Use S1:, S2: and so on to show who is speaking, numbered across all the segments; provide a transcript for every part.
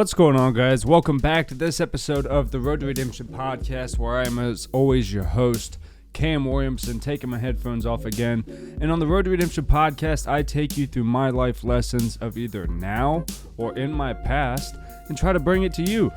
S1: What's going on, guys? Welcome back to this episode of the Road to Redemption podcast, where I am, as always, your host, Cam Williamson, taking my headphones off again. And on the Road to Redemption podcast, I take you through my life lessons of either now or in my past and try to bring it to you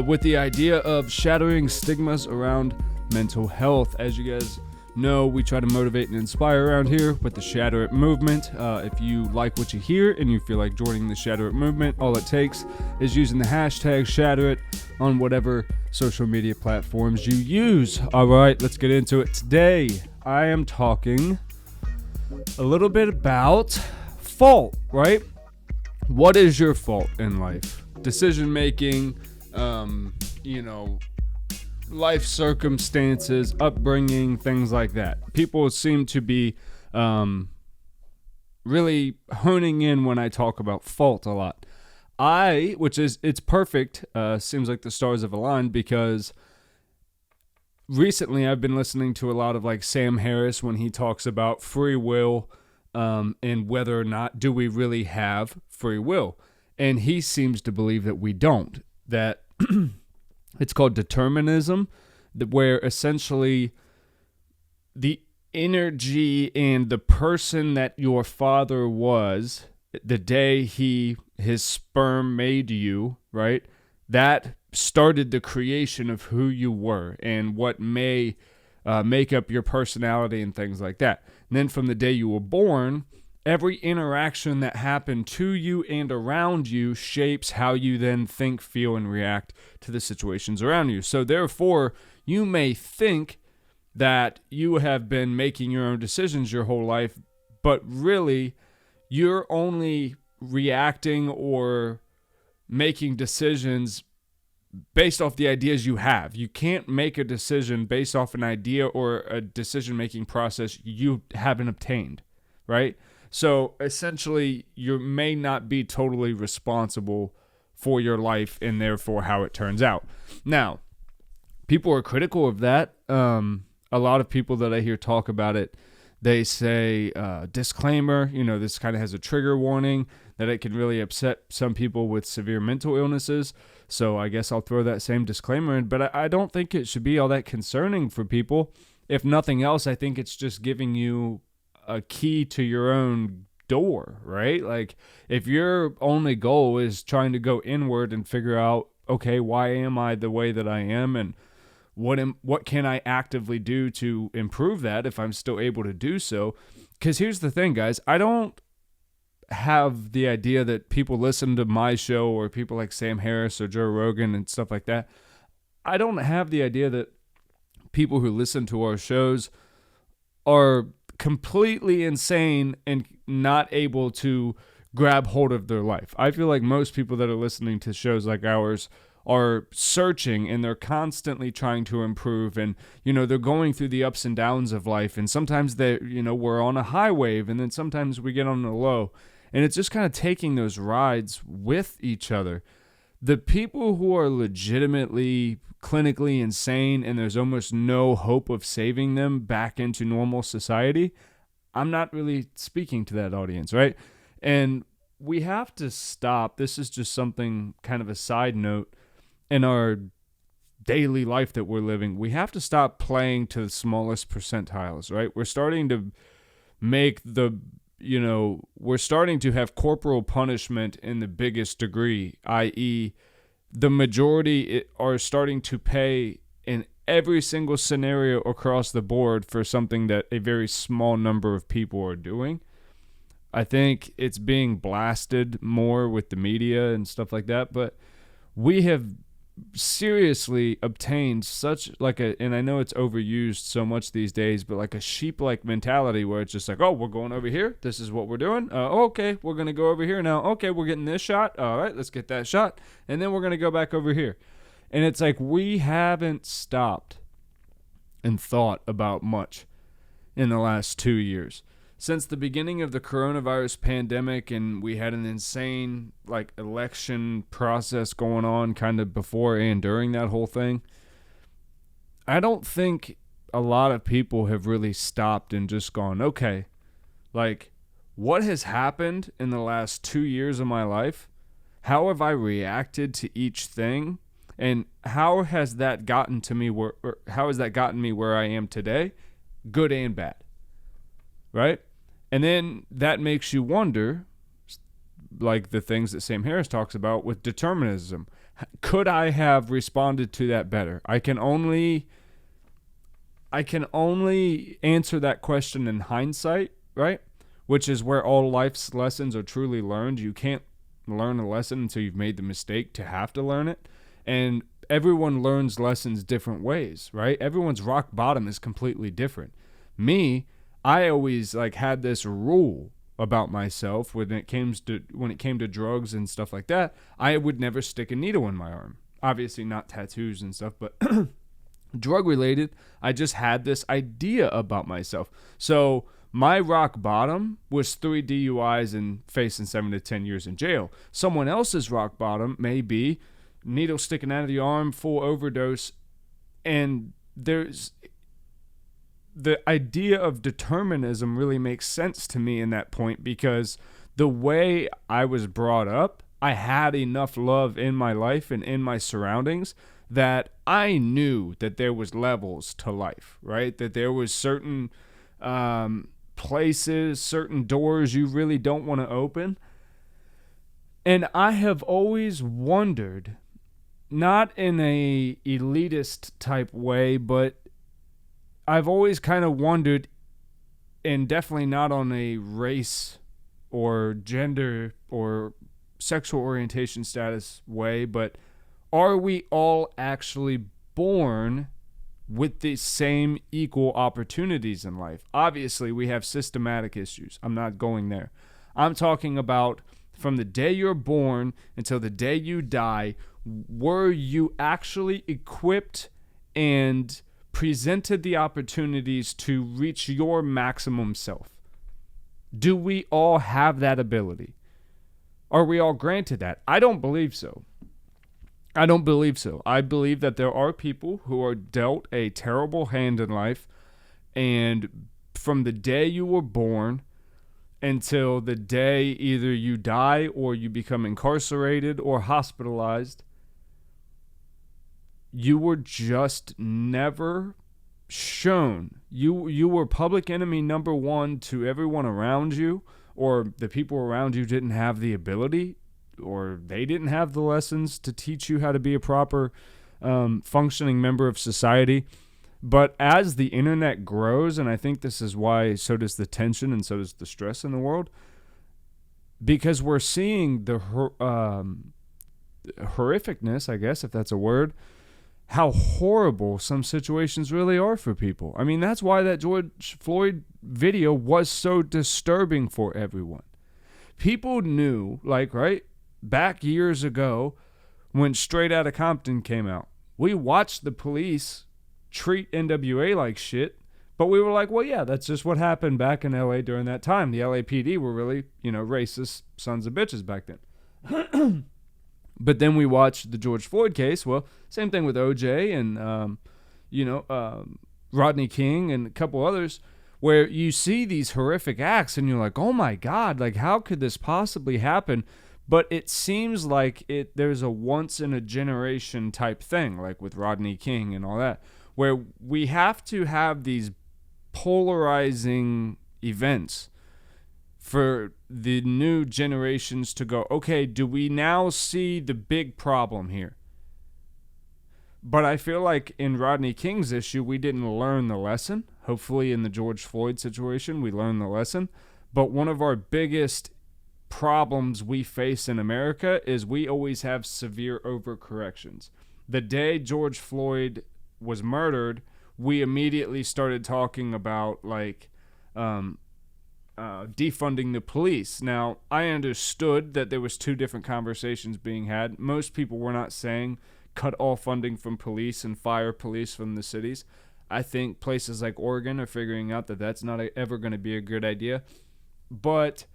S1: with the idea of shattering stigmas around mental health. As you guys know, we try to motivate and inspire around here with the Shatter It movement. If you like what you hear and you feel like joining the Shatter It movement, all it takes is using the hashtag Shatter It on whatever social media platforms you use. All right, let's get into it. Today, I am talking a little bit about fault, right? What is your fault in life? Decision making, life circumstances, upbringing, things like that. People seem to be really honing in when I talk about fault a lot. It's perfect, seems like the stars have aligned, because recently I've been listening to a lot of like Samharris when he talks about free will and whether or not do we really have free will. And he seems to believe that we don't, that it's called determinism, where essentially the energy and the person that your father was the day his sperm made you, right? That started the creation of who you were and what may make up your personality and things like that. And then from the day you were born, every interaction that happened to you and around you shapes how you then think, feel, and react to the situations around you. So therefore, you may think that you have been making your own decisions your whole life, but really, you're only reacting or making decisions based off the ideas you have. You can't make a decision based off an idea or a decision-making process you haven't obtained, right? So essentially, you may not be totally responsible for your life and therefore how it turns out. Now, people are critical of that. A lot of people that I hear talk about it, they say, disclaimer, this kind of has a trigger warning that it can really upset some people with severe mental illnesses. So I guess I'll throw that same disclaimer in. But I don't think it should be all that concerning for people. If nothing else, I think it's just giving you a key to your own door, right? Like if your only goal is trying to go inward and figure out, okay, why am I the way that I am, and what can I actively do to improve that if I'm still able to do so? Because here's the thing, guys, I don't have the idea that people listen to my show or people like Sam Harris or Joe Rogan and stuff like that. I don't have the idea that people who listen to our shows are completely insane and not able to grab hold of their life. I feel like most people that are listening to shows like ours are searching and they're constantly trying to improve, and they're going through the ups and downs of life, and sometimes we're on a high wave and then sometimes we get on a low, and it's just kind of taking those rides with each other. The people who are legitimately clinically insane and there's almost no hope of saving them back into normal society, I'm not really speaking to that audience, right? And we have to stop. This is just something kind of a side note in our daily life that we're living. We have to stop playing to the smallest percentiles, right? We're starting to we're starting to have corporal punishment in the biggest degree, i.e., the majority are starting to pay in every single scenario across the board for something that a very small number of people are doing. I think it's being blasted more with the media and stuff like that, but we have seriously obtained such and I know it's overused so much these days, but like a sheep-like mentality where it's just like, oh, we're going over here, this is what we're doing, okay, we're going to go over here now, okay, we're getting this shot, all right, let's get that shot, and then we're going to go back over here. And it's like we haven't stopped and thought about much in the last 2 years. Since the beginning of the coronavirus pandemic, and we had an insane election process going on kind of before and during that whole thing, I don't think a lot of people have really stopped and just gone, okay, what has happened in the last 2 years of my life how have I reacted to each thing, and how has that gotten to me where, or how has that gotten me where I am today, good and bad, right? And then that makes you wonder, like the things that Samharris talks about with determinism. Could I have responded to that better? I can only answer that question in hindsight, right? Which is where all life's lessons are truly learned. You can't learn a lesson until you've made the mistake to have to learn it. And everyone learns lessons different ways, right? Everyone's rock bottom is completely different. Me, I always like had this rule about myself when it came to drugs and stuff like that. I would never stick a needle in my arm. Obviously not tattoos and stuff, but drug related, I just had this idea about myself. So my rock bottom was 3 DUIs and facing 7 to 10 years in jail. Someone else's rock bottom may be needle sticking out of the arm, full overdose. And there's the idea of determinism really makes sense to me in that point, because the way I was brought up, I had enough love in my life and in my surroundings that I knew that there was levels to life, right? That there was certain places, certain doors you really don't want to open. And I have always wondered, not in a elitist type way, but I've always kind of wondered, and definitely not on a race or gender or sexual orientation status way, but are we all actually born with the same equal opportunities in life? Obviously, we have systematic issues. I'm not going there. I'm talking about from the day you're born until the day you die, were you actually equipped and presented the opportunities to reach your maximum self? Do we all have that ability? Are we all granted that? I don't believe so. I believe that there are people who are dealt a terrible hand in life, and from the day you were born until the day either you die or you become incarcerated or hospitalized, you were just never shown. You were public enemy number one to everyone around you, or the people around you didn't have the ability, or they didn't have the lessons to teach you how to be a proper functioning member of society. But as the internet grows, and I think this is why so does the tension and so does the stress in the world, because we're seeing the horrificness, I guess, if that's a word, how horrible some situations really are for people. I mean, that's why that George Floyd video was so disturbing for everyone. People knew, like, right, back years ago when Straight Outta Compton came out, we watched the police treat NWA like shit, but we were like, well, yeah, that's just what happened back in LA during that time. The LAPD were really, racist sons of bitches back then. But then we watched the George Floyd case. Well, same thing with OJ and, Rodney King and a couple others, where you see these horrific acts and you're like, oh my God, like how could this possibly happen? But it seems like there's a once in a generation type thing, like with Rodney King and all that, where we have to have these polarizing events for the new generations to go, okay, do we now see the big problem here? But I feel like in Rodney King's issue, we didn't learn the lesson. Hopefully in the George Floyd situation, we learned the lesson. But one of our biggest problems we face in America is we always have severe overcorrections. The day George Floyd was murdered, we immediately started talking about defunding the police. Now, I understood that there was two different conversations being had. Most people were not saying cut all funding from police and fire police from the cities. I think places like Oregon are figuring out that that's not ever going to be a good idea. But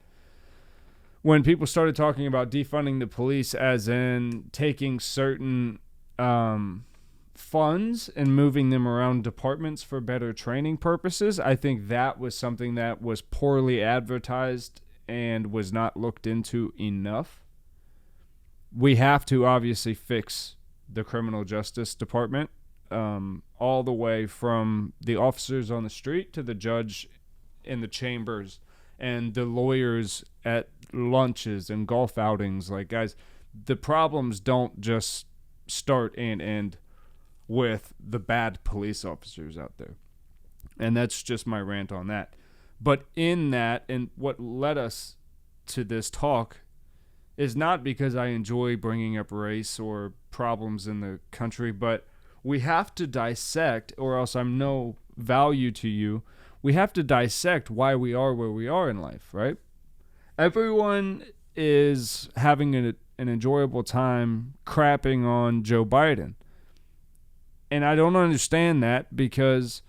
S1: when people started talking about defunding the police as in taking certain funds and moving them around departments for better training purposes, I think that was something that was poorly advertised and was not looked into enough. we have to obviously fix the criminal justice department, all the way from the officers on the street to the judge in the chambers and the lawyers at lunches and golf outings. Like, guys, the problems don't just start and end with the bad police officers out there. And that's just my rant on that. But in that, and what led us to this talk is not because I enjoy bringing up race or problems in the country, but we have to dissect, or else I'm no value to you. We have to dissect why we are where we are in life, right? Everyone is having an enjoyable time crapping on Joe Biden. And I don't understand that, because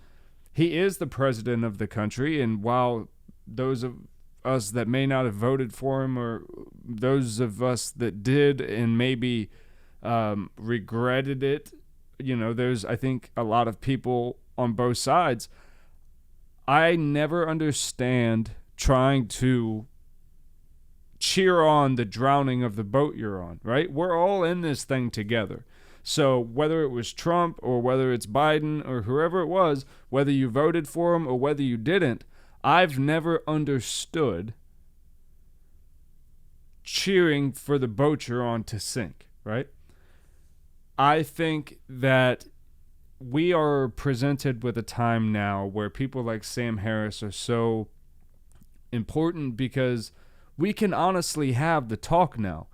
S1: he is the president of the country, and while those of us that may not have voted for him, or those of us that did and maybe regretted it, there's, I think, a lot of people on both sides. I never understand trying to cheer on the drowning of the boat you're on, right? We're all in this thing together. So whether it was Trump or whether it's Biden or whoever it was, whether you voted for him or whether you didn't, I've never understood cheering for the boat you're on to sink, right? I think that we are presented with a time now where people like Samharris are so important, because we can honestly have the talk now.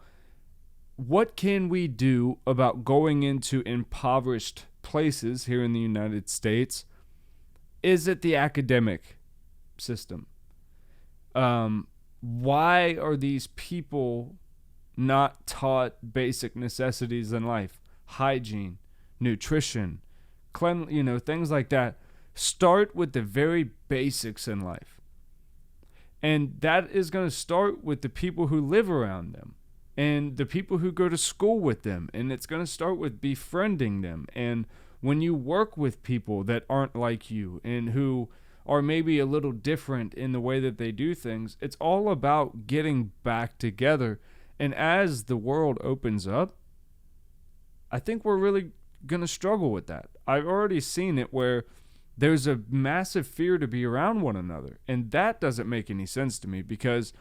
S1: What can we do about going into impoverished places here in the United States? Is it the academic system? Why are these people not taught basic necessities in life? Hygiene, nutrition, things like that. Start with the very basics in life. And that is going to start with the people who live around them and the people who go to school with them. And it's going to start with befriending them. And when you work with people that aren't like you and who are maybe a little different in the way that they do things, it's all about getting back together. And as the world opens up, I think we're really going to struggle with that. I've already seen it where there's a massive fear to be around one another. And that doesn't make any sense to me, because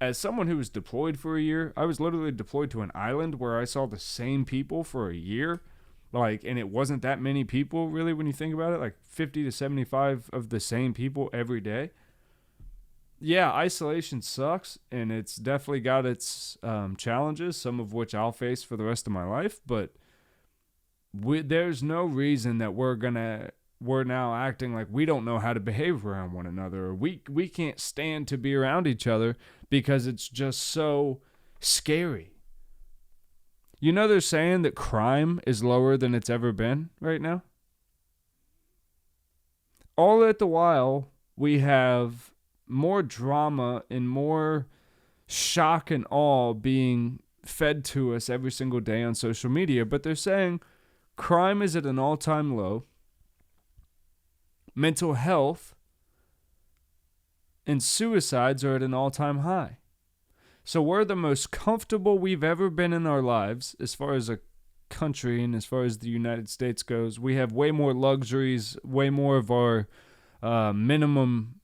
S1: as someone who was deployed for a year, I was literally deployed to an island where I saw the same people for a year. And it wasn't that many people really when you think about it, like 50 to 75 of the same people every day. Yeah, isolation sucks, and it's definitely got its challenges, some of which I'll face for the rest of my life, but there's no reason that we're now acting like we don't know how to behave around one another, or we can't stand to be around each other because it's just so scary. They're saying that crime is lower than it's ever been right now. All at the while, we have more drama and more shock and awe being fed to us every single day on social media, but they're saying crime is at an all-time low. Mental health and suicides are at an all-time high. So we're the most comfortable we've ever been in our lives as far as a country and as far as the United States goes. We have way more luxuries, way more of our minimum,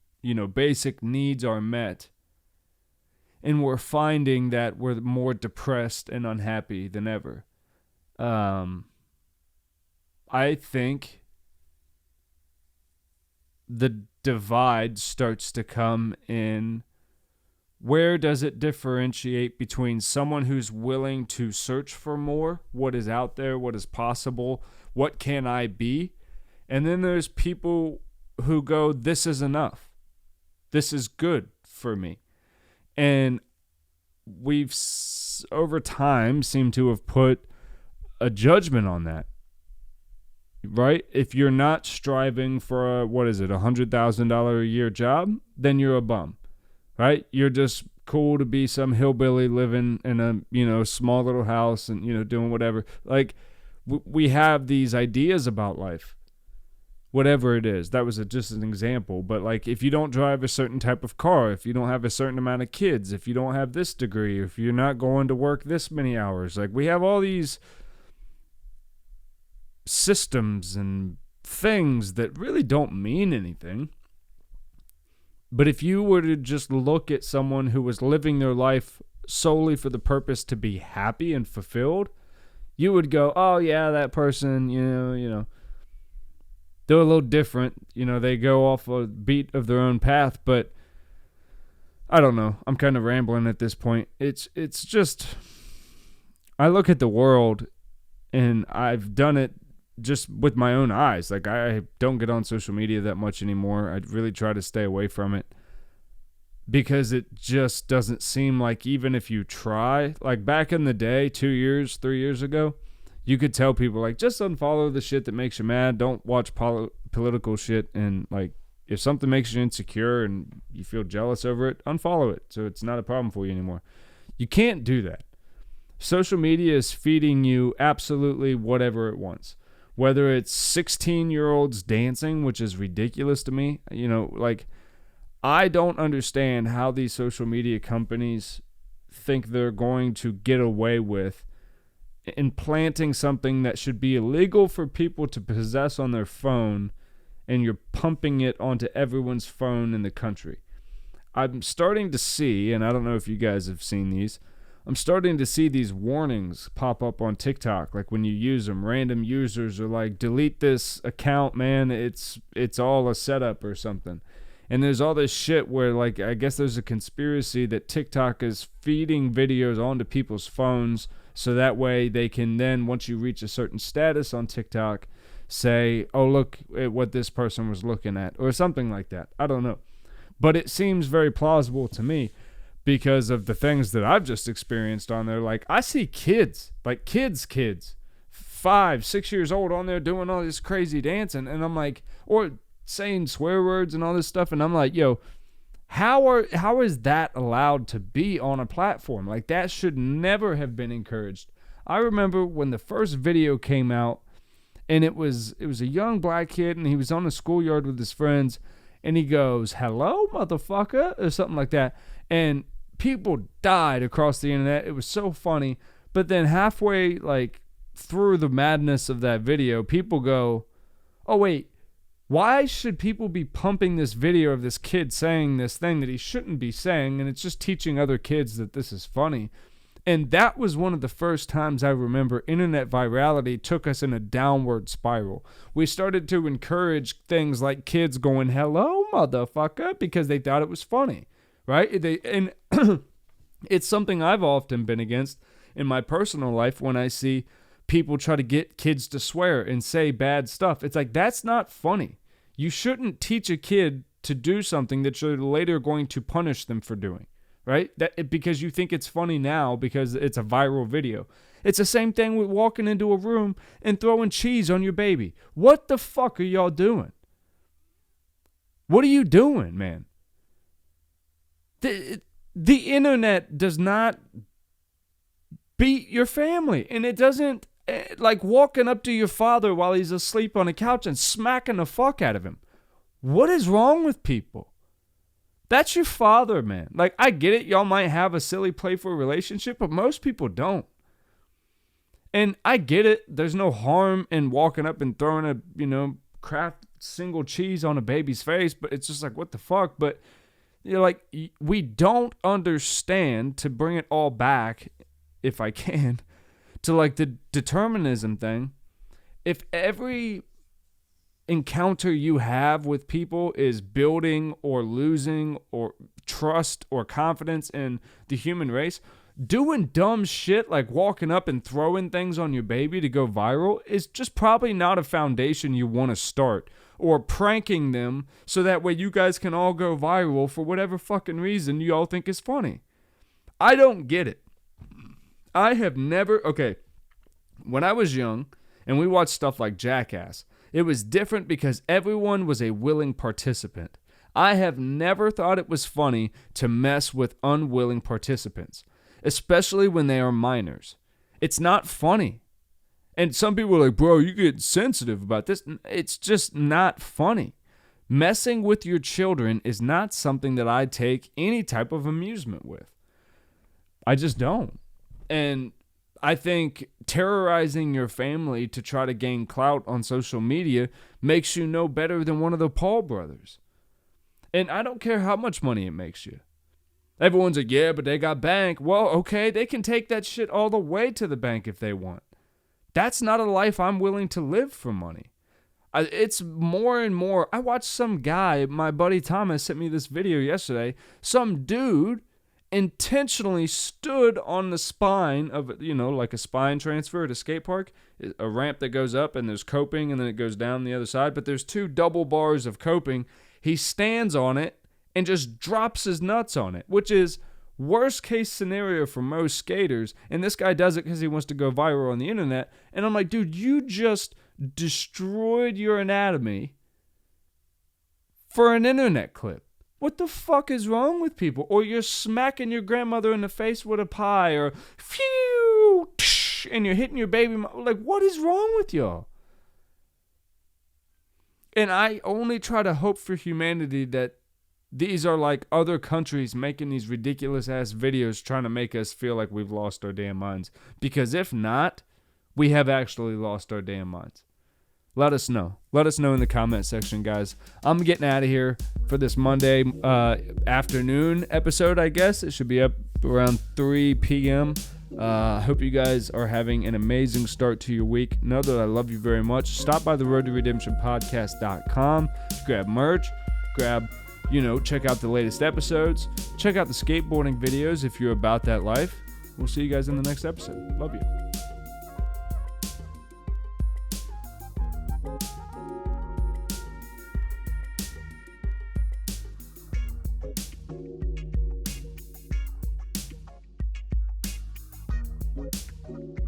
S1: basic needs are met. And we're finding that we're more depressed and unhappy than ever. I think the divide starts to come in. Where does it differentiate between someone who's willing to search for more, what is out there, what is possible, what can I be? And then there's people who go, this is enough. This is good for me. And we've, over time, seem to have put a judgment on that. Right? If you're not striving for a $100,000 a year job, then you're a bum. Right? You're just cool to be some hillbilly living in a, small little house and, doing whatever. Like, we have these ideas about life. whatever it is. That was just an example. But like, if you don't drive a certain type of car, if you don't have a certain amount of kids, if you don't have this degree, if you're not going to work this many hours, like we have all these systems and things that really don't mean anything. But if you were to just look at someone who was living their life solely for the purpose to be happy and fulfilled, you would go, oh yeah, that person, you know, they're a little different. You know, they go off a beat of their own path, but I don't know. I'm kind of rambling at this point. It's just, I look at the world, and I've done it just with my own eyes. Like, I don't get on social media that much anymore. I really try to stay away from it because it just doesn't seem like, even if you try, like back in the day, 2 years, 3 years ago, you could tell people, like, just unfollow the shit that makes you mad. Don't watch political shit. And, like, if something makes you insecure and you feel jealous over it, unfollow it so it's not a problem for you anymore. You can't do that. Social media is feeding you absolutely whatever it wants. Whether it's 16-year-olds dancing, which is ridiculous to me. You know, like, I don't understand how these social media companies think they're going to get away with implanting something that should be illegal for people to possess on their phone, and you're pumping it onto everyone's phone in the country. I'm starting to see, and I don't know if you guys have seen these, I'm starting to see these warnings pop up on TikTok. Like, when you use them, random users are like, delete this account, man, it's all a setup or something. And there's all this shit where, like, I guess there's a conspiracy that TikTok is feeding videos onto people's phones so that way they can then, once you reach a certain status on TikTok, say, oh, look at what this person was looking at, or something like that. I don't know. But it seems very plausible to me because of the things that I've just experienced on there. Like, I see kids, like kids, 5, 6 years old on there doing all this crazy dancing, and I'm like, or saying swear words and all this stuff, and I'm like, yo, how is that allowed to be on a platform? Like, that should never have been encouraged. I remember when the first video came out, and it was a young black kid, and he was on the schoolyard with his friends, and he goes, hello, motherfucker, or something like that, and people died across the internet. It was so funny. But then halfway, like, through the madness of that video, people go, oh, wait, why should people be pumping this video of this kid saying this thing that he shouldn't be saying? And it's just teaching other kids that this is funny. And that was one of the first times I remember internet virality took us in a downward spiral. We started to encourage things like kids going, hello, motherfucker, because they thought it was funny, right? And it's something I've often been against in my personal life when I see people try to get kids to swear and say bad stuff. It's like, that's not funny. You shouldn't teach a kid to do something that you're later going to punish them for doing, right? Because you think it's funny now because it's a viral video. It's the same thing with walking into a room and throwing cheese on your baby. What the fuck are y'all doing? What are you doing, man? The internet does not beat your family, and it doesn't, like, walking up to your father while he's asleep on a couch and smacking the fuck out of him. What is wrong with people? That's your father, man. Like, I get it. Y'all might have a silly, playful relationship, but most people don't. And I get it. There's no harm in walking up and throwing a, Kraft single cheese on a baby's face, but it's just like, what the fuck? But, like, we don't understand, to bring it all back, if I can, to, like, the determinism thing. If every encounter you have with people is building or losing or trust or confidence in the human race, doing dumb shit like walking up and throwing things on your baby to go viral is just probably not a foundation you want to start. Or pranking them so that way you guys can all go viral for whatever fucking reason you all think is funny. I don't get it. I have never... Okay, when I was young and we watched stuff like Jackass, it was different because everyone was a willing participant. I have never thought it was funny to mess with unwilling participants, especially when they are minors. It's not funny. And some people are like, bro, you get sensitive about this. It's just not funny. Messing with your children is not something that I take any type of amusement with. I just don't. And I think terrorizing your family to try to gain clout on social media makes you no better than one of the Paul brothers. And I don't care how much money it makes you. Everyone's like, yeah, but they got bank. Well, okay, they can take that shit all the way to the bank if they want. That's not a life I'm willing to live for money. It's more and more. I watched some guy, my buddy Thomas sent me this video yesterday. Some dude intentionally stood on the spine of, like a spine transfer at a skate park, a ramp that goes up and there's coping and then it goes down the other side, but there's 2 double bars of coping. He stands on it and just drops his nuts on it, which is worst case scenario for most skaters. And this guy does it because he wants to go viral on the internet. And I'm like, dude, you just destroyed your anatomy for an internet clip. What the fuck is wrong with people? Or you're smacking your grandmother in the face with a pie, or phew, and you're hitting your baby. Like, what is wrong with y'all? And I only try to hope for humanity that these are like other countries making these ridiculous ass videos trying to make us feel like we've lost our damn minds. Because if not, we have actually lost our damn minds. Let us know. Let us know in the comment section, guys. I'm getting out of here for this Monday afternoon episode, I guess. It should be up around 3 p.m. I hope you guys are having an amazing start to your week. Know that I love you very much. Stop by the Road to Redemption podcast.com. Grab merch. Check out the latest episodes. Check out the skateboarding videos if you're about that life. We'll see you guys in the next episode. Love you. Thank you.